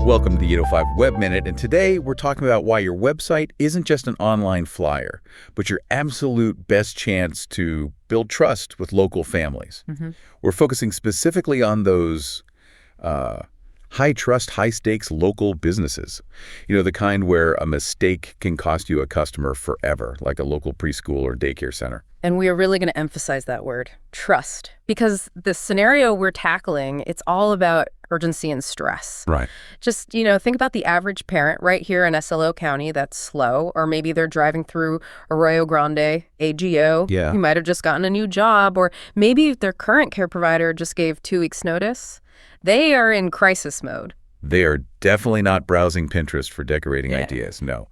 Welcome to the 805 Web Minute, and today we're talking about why your website isn't just an online flyer, but your absolute best chance to build trust with local families. We're focusing specifically on those high-trust, high-stakes local businesses. You know, the kind where a mistake can cost you a customer forever, like a local preschool or daycare center. And we are really going to emphasize that word, trust, because the scenario we're tackling, it's all about urgency and stress. Right. Just, think about the average parent right here in SLO County that's slow, or maybe they're driving through Arroyo Grande, AGO. Yeah. You might have just gotten a new job, or maybe their current care provider just gave 2 weeks' notice. They are in crisis mode. They are definitely not browsing Pinterest for decorating ideas. No.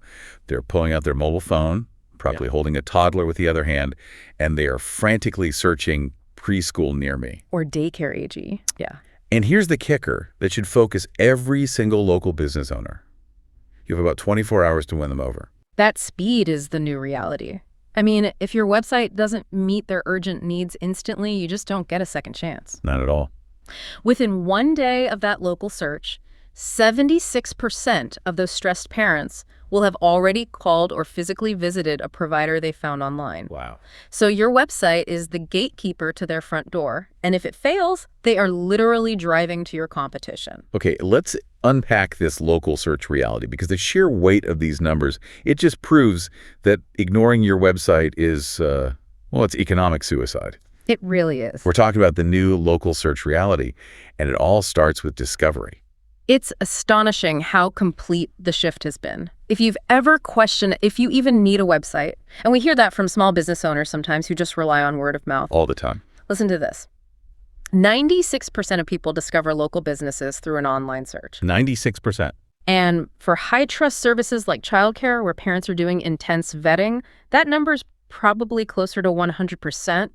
They're pulling out their mobile phone, probably holding a toddler with the other hand, and they are frantically searching preschool near me. Or daycare AG. Yeah. And here's the kicker that should focus every single local business owner. You have about 24 hours to win them over. That speed is the new reality. I mean, if your website doesn't meet their urgent needs instantly, you just don't get a second chance. Not at all. Within 1 day of that local search, 76% of those stressed parents will have already called or physically visited a provider they found online. Wow. So your website is the gatekeeper to their front door. And if it fails, they are literally driving to your competition. Okay, let's unpack this local search reality, because the sheer weight of these numbers, it just proves that ignoring your website is, it's economic suicide. It really is. We're talking about the new local search reality, and it all starts with discovery. It's astonishing how complete the shift has been. If you've ever questioned if you even need a website, and we hear that from small business owners sometimes who just rely on word of mouth. All the time. Listen to this. 96% of people discover local businesses through an online search. 96%. And for high-trust services like childcare, where parents are doing intense vetting, that number's probably closer to 100%.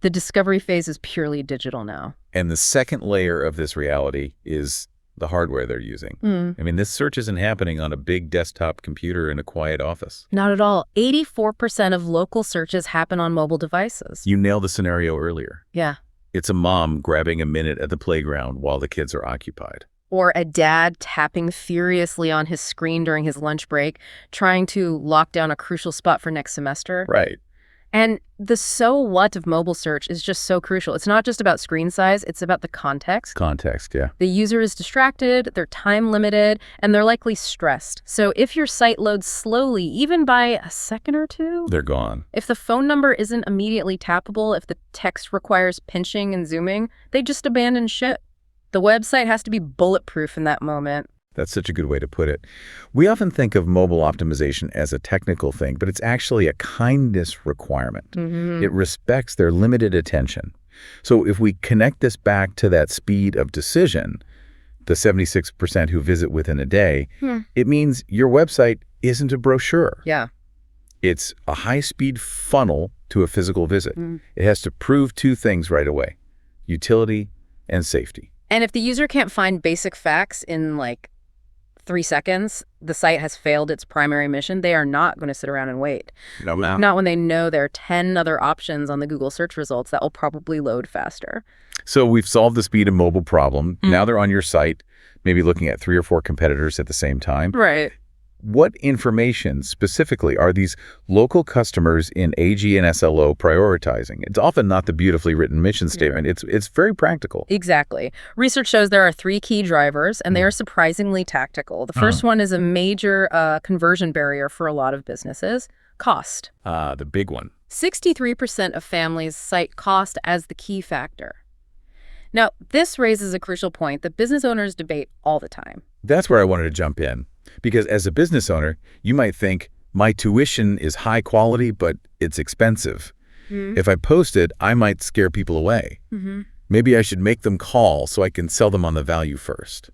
The discovery phase is purely digital now. And the second layer of this reality is the hardware they're using. I mean, this search isn't happening on a big desktop computer in a quiet office. Not at all. 84% of local searches happen on mobile devices. You nailed the scenario earlier. Yeah. It's a mom grabbing a minute at the playground while the kids are occupied. Or a dad tapping furiously on his screen during his lunch break, trying to lock down a crucial spot for next semester. Right. And the so what of mobile search is just so crucial. It's not just about screen size, it's about the context. Context, yeah. The user is distracted, they're time limited, and they're likely stressed. So if your site loads slowly, even by a second or two, They're gone. if the phone number isn't immediately tappable, if the text requires pinching and zooming, they just abandon ship. The website has to be bulletproof in that moment. That's such a good way to put it. We often think of mobile optimization as a technical thing, but it's actually a kindness requirement. It respects their limited attention. So if we connect this back to that speed of decision, the 76% who visit within a day, it means your website isn't a brochure. Yeah. It's a high-speed funnel to a physical visit. It has to prove 2 things right away: utility and safety. And if the user can't find basic facts in 3 seconds, the site has failed its primary mission. They are not going to sit around and wait. No. Not when they know there are 10 other options on the Google search results that will probably load faster. So we've solved the speed and mobile problem. Now they're on your site, maybe looking at 3 or 4 competitors at the same time. Right. What information specifically are these local customers in AG and SLO prioritizing? It's often not the beautifully written mission statement. It's very practical. Exactly. Research shows there are 3 key drivers, and they are surprisingly tactical. The first one is a major conversion barrier for a lot of businesses: cost. The big one. 63% of families cite cost as the key factor. Now, this raises a crucial point that business owners debate all the time. That's where I wanted to jump in. Because as a business owner, you might think, my tuition is high quality, but it's expensive. If I post it, I might scare people away. Maybe I should make them call so I can sell them on the value first.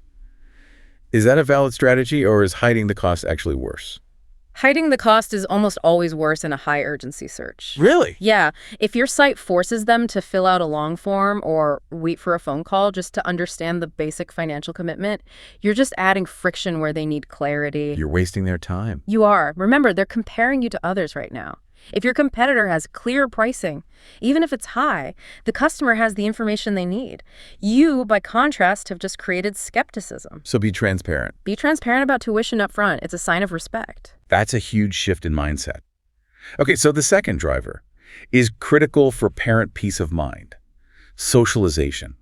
Is that a valid strategy, or is hiding the cost actually worse? Hiding the cost is almost always worse in a high-urgency search. Really? Yeah. If your site forces them to fill out a long form or wait for a phone call just to understand the basic financial commitment, you're just adding friction where they need clarity. You're wasting their time. You are. Remember, they're comparing you to others right now. If your competitor has clear pricing, even if it's high, the customer has the information they need. You, by contrast, have just created skepticism. So be transparent. Be transparent about tuition up front. It's a sign of respect. That's a huge shift in mindset. Okay, so the second driver is critical for parent peace of mind. Socialization.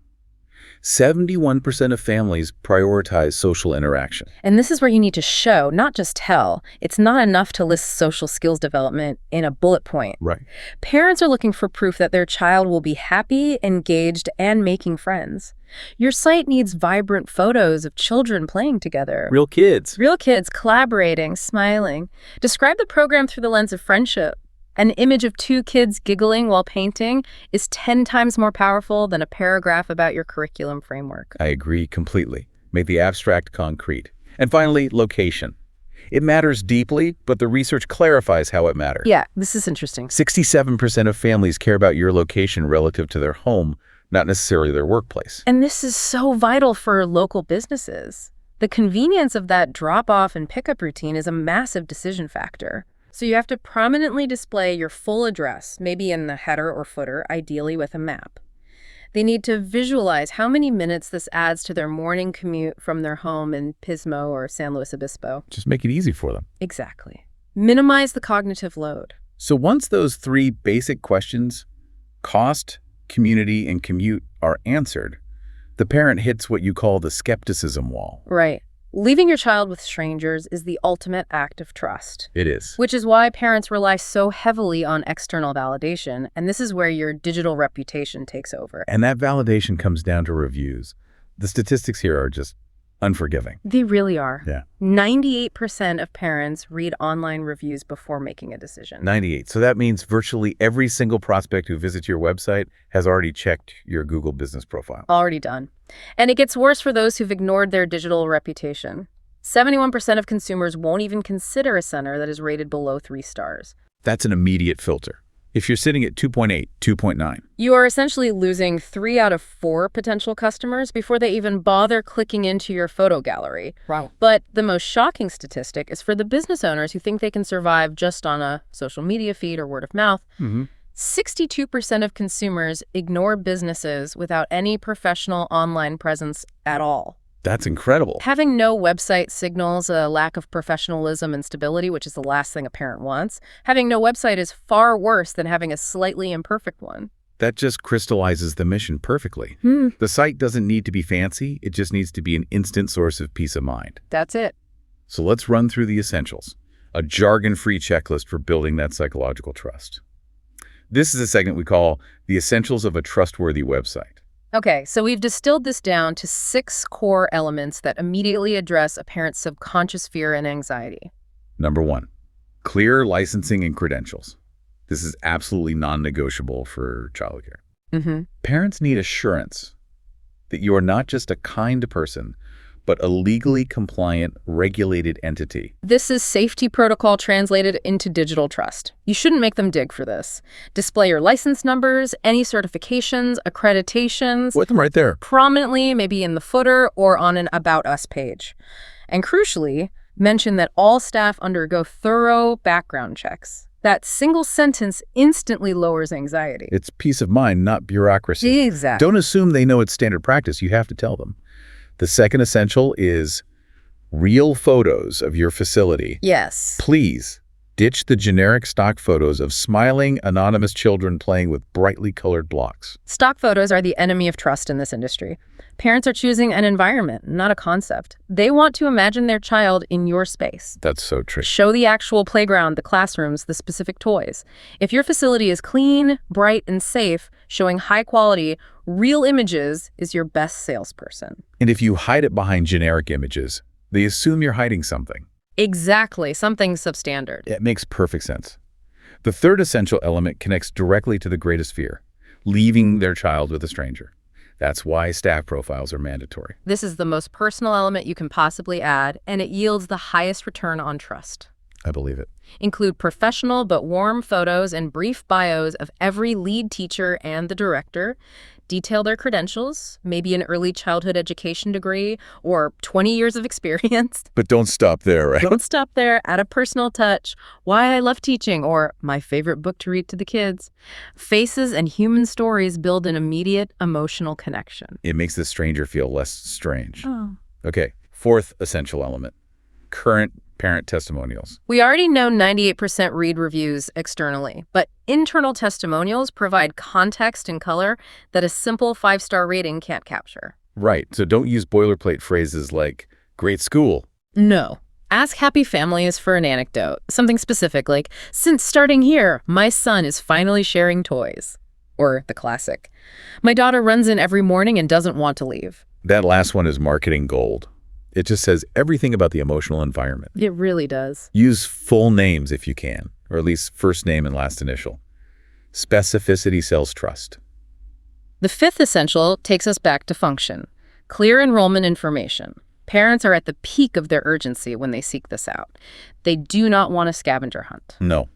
71% of families prioritize social interaction. And this is where you need to show, not just tell. It's not enough to list social skills development in a bullet point. Right. Parents are looking for proof that their child will be happy, engaged, and making friends. Your site needs vibrant photos of children playing together. Real kids. Real kids collaborating, smiling. Describe the program through the lens of friendship. An image of two kids giggling while painting is 10 times more powerful than a paragraph about your curriculum framework. I agree completely. Make the abstract concrete. And finally, location. It matters deeply, but the research clarifies how it matters. Yeah, this is interesting. 67% of families care about your location relative to their home, not necessarily their workplace. And this is so vital for local businesses. The convenience of that drop-off and pickup routine is a massive decision factor. So you have to prominently display your full address, maybe in the header or footer, ideally with a map. They need to visualize how many minutes this adds to their morning commute from their home in Pismo or San Luis Obispo. Just make it easy for them. Exactly. Minimize the cognitive load. So once those three basic questions, cost, community, and commute, are answered, the parent hits what you call the skepticism wall. Right. Leaving your child with strangers is the ultimate act of trust. It is. Which is why parents rely so heavily on external validation, and this is where your digital reputation takes over. And that validation comes down to reviews. The statistics here are just unforgiving. They really are. Yeah. 98% of parents read online reviews before making a decision. 98. So that means virtually every single prospect who visits your website has already checked your Google business profile. Already done. And it gets worse for those who've ignored their digital reputation. 71% of consumers won't even consider a center that is rated below 3 stars. That's an immediate filter. If you're sitting at 2.8, 2.9. You are essentially losing 3 out of 4 potential customers before they even bother clicking into your photo gallery. Wow. But the most shocking statistic is for the business owners who think they can survive just on a social media feed or word of mouth. 62% of consumers ignore businesses without any professional online presence at all. That's incredible. Having no website signals a lack of professionalism and stability, which is the last thing a parent wants. Having no website is far worse than having a slightly imperfect one. That just crystallizes the mission perfectly. The site doesn't need to be fancy. It just needs to be an instant source of peace of mind. That's it. So let's run through the essentials. A jargon-free checklist for building that psychological trust. This is a segment we call the essentials of a trustworthy website. Okay, so we've distilled this down to 6 core elements that immediately address a parent's subconscious fear and anxiety. Number 1, clear licensing and credentials. This is absolutely non-negotiable for childcare. Parents need assurance that you are not just a kind person, but a legally compliant, regulated entity. This is safety protocol translated into digital trust. You shouldn't make them dig for this. Display your license numbers, any certifications, accreditations. Put them right there. Prominently, maybe in the footer or on an About Us page. And crucially, mention that all staff undergo thorough background checks. That single sentence instantly lowers anxiety. It's peace of mind, not bureaucracy. Exactly. Don't assume they know it's standard practice. You have to tell them. The second essential is real photos of your facility. Yes. Please ditch the generic stock photos of smiling, anonymous children playing with brightly colored blocks. Stock photos are the enemy of trust in this industry. Parents are choosing an environment, not a concept. They want to imagine their child in your space. That's so tricky. Show the actual playground, the classrooms, the specific toys. If your facility is clean, bright, and safe, showing high quality, real images is your best salesperson. And if you hide it behind generic images, they assume you're hiding something. Exactly, something substandard. It makes perfect sense. The third essential element connects directly to the greatest fear, leaving their child with a stranger. That's why staff profiles are mandatory. This is the most personal element you can possibly add, and it yields the highest return on trust. I believe it. Include professional but warm photos and brief bios of every lead teacher and the director. Detail their credentials, maybe an early childhood education degree or 20 years of experience. But don't stop there, right? Don't stop there. Add a personal touch. Why I love teaching, or my favorite book to read to the kids. Faces and human stories build an immediate emotional connection. It makes the stranger feel less strange. Oh. Okay, fourth essential element, current parent testimonials. We already know 98% read reviews externally, but internal testimonials provide context and color that a simple 5-star rating can't capture. Right, so don't use boilerplate phrases like, great school. No. Ask happy families for an anecdote, something specific like, since starting here, my son is finally sharing toys. Or the classic, my daughter runs in every morning and doesn't want to leave. That last one is marketing gold. It just says everything about the emotional environment. It really does. Use full names if you can, or at least first name and last initial. Specificity sells trust. The fifth essential takes us back to function. Clear enrollment information. Parents are at the peak of their urgency when they seek this out. They do not want a scavenger hunt. No.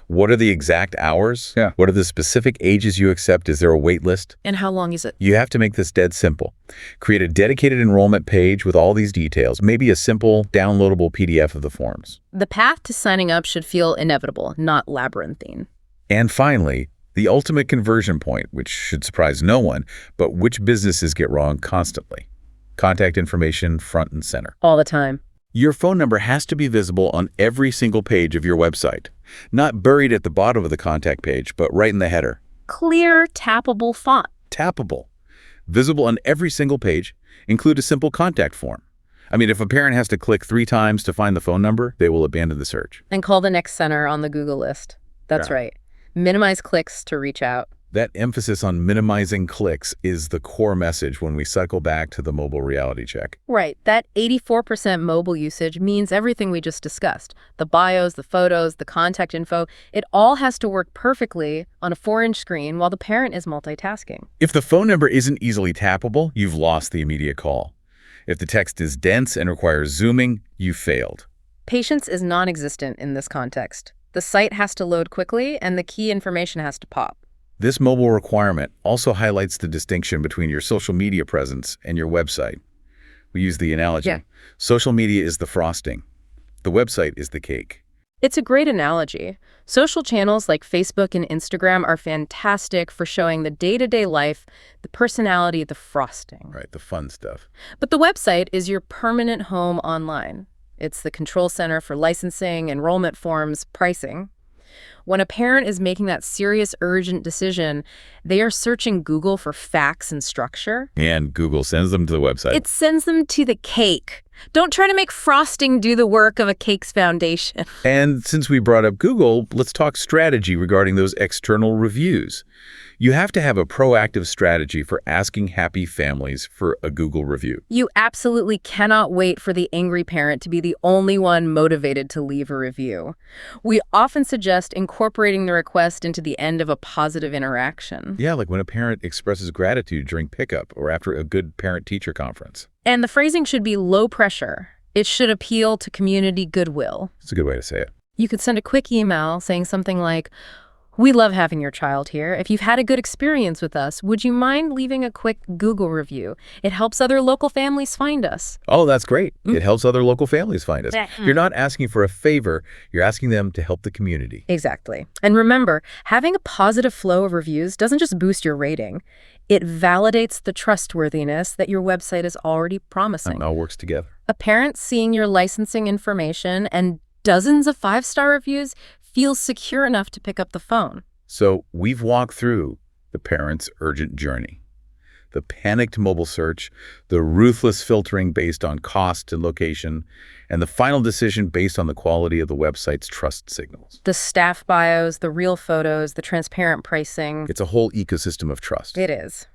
What are the exact hours? Yeah. What are the specific ages you accept? Is there a wait list? And how long is it? You have to make this dead simple. Create a dedicated enrollment page with all these details, maybe a simple downloadable PDF of the forms. The path to signing up should feel inevitable, not labyrinthine. And finally, the ultimate conversion point, which should surprise no one, but which businesses get wrong constantly. Contact information front and center. All the time. Your phone number has to be visible on every single page of your website, not buried at the bottom of the contact page, but right in the header. Clear, tappable font. Tappable. Visible on every single page. Include a simple contact form. I mean, if a parent has to click 3 times to find the phone number, they will abandon the search. And call the next center on the Google list. That's Yeah. right. Minimize clicks to reach out. That emphasis on minimizing clicks is the core message when we cycle back to the mobile reality check. Right. That 84% mobile usage means everything we just discussed. The bios, the photos, the contact info, it all has to work perfectly on a 4-inch screen while the parent is multitasking. If the phone number isn't easily tappable, you've lost the immediate call. If the text is dense and requires zooming, you've failed. Patience is non-existent in this context. The site has to load quickly and the key information has to pop. This mobile requirement also highlights the distinction between your social media presence and your website. We use the analogy. Yeah. Social media is the frosting. The website is the cake. It's a great analogy. Social channels like Facebook and Instagram are fantastic for showing the day-to-day life, the personality, the frosting. Right, the fun stuff. But the website is your permanent home online. It's the control center for licensing, enrollment forms, pricing. When a parent is making that serious, urgent decision, they are searching Google for facts and structure. And Google sends them to the website. It sends them to the cake. Don't try to make frosting do the work of a cake's foundation. And since we brought up Google, let's talk strategy regarding those external reviews. You have to have a proactive strategy for asking happy families for a Google review. You absolutely cannot wait for the angry parent to be the only one motivated to leave a review. We often suggest incorporating the request into the end of a positive interaction. Yeah, like when a parent expresses gratitude during pickup or after a good parent-teacher conference. And the phrasing should be low pressure. It should appeal to community goodwill. It's a good way to say it. You could send a quick email saying something like, "We love having your child here. If you've had a good experience with us, would you mind leaving a quick Google review? It helps other local families find us." Oh, that's great. It helps other local families find us. You're not asking for a favor. You're asking them to help the community. Exactly. And remember, having a positive flow of reviews doesn't just boost your rating. It validates the trustworthiness that your website is already promising. It all works together. A parent seeing your licensing information and dozens of 5-star reviews feels secure enough to pick up the phone. So we've walked through the parent's urgent journey. The panicked mobile search, the ruthless filtering based on cost and location, and the final decision based on the quality of the website's trust signals. The staff bios, the real photos, the transparent pricing. It's a whole ecosystem of trust. It is.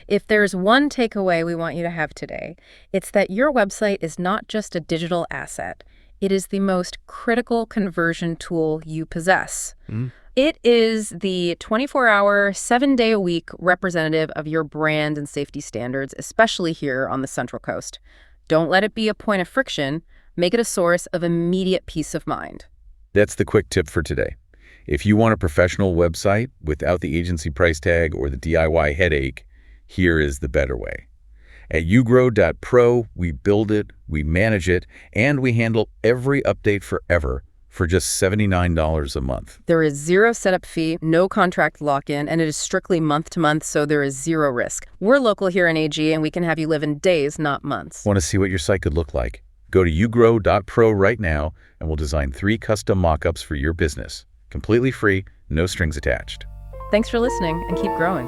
If there's one takeaway we want you to have today, it's that your website is not just a digital asset. It is the most critical conversion tool you possess. It is the 24-hour, 7-day-a-week representative of your brand and safety standards, especially here on the Central Coast. Don't let it be a point of friction. Make it a source of immediate peace of mind. That's the quick tip for today. If you want a professional website without the agency price tag or the DIY headache, here is the better way. At ugrow.pro, we build it, we manage it, and we handle every update forever for just $79 a month. There is zero setup fee, no contract lock-in, and it is strictly month-to-month, so there is zero risk. We're local here in AG, and we can have you live in days, not months. Want to see what your site could look like? Go to ugrow.pro right now, and we'll design 3 custom mock-ups for your business. Completely free, no strings attached. Thanks for listening, and keep growing.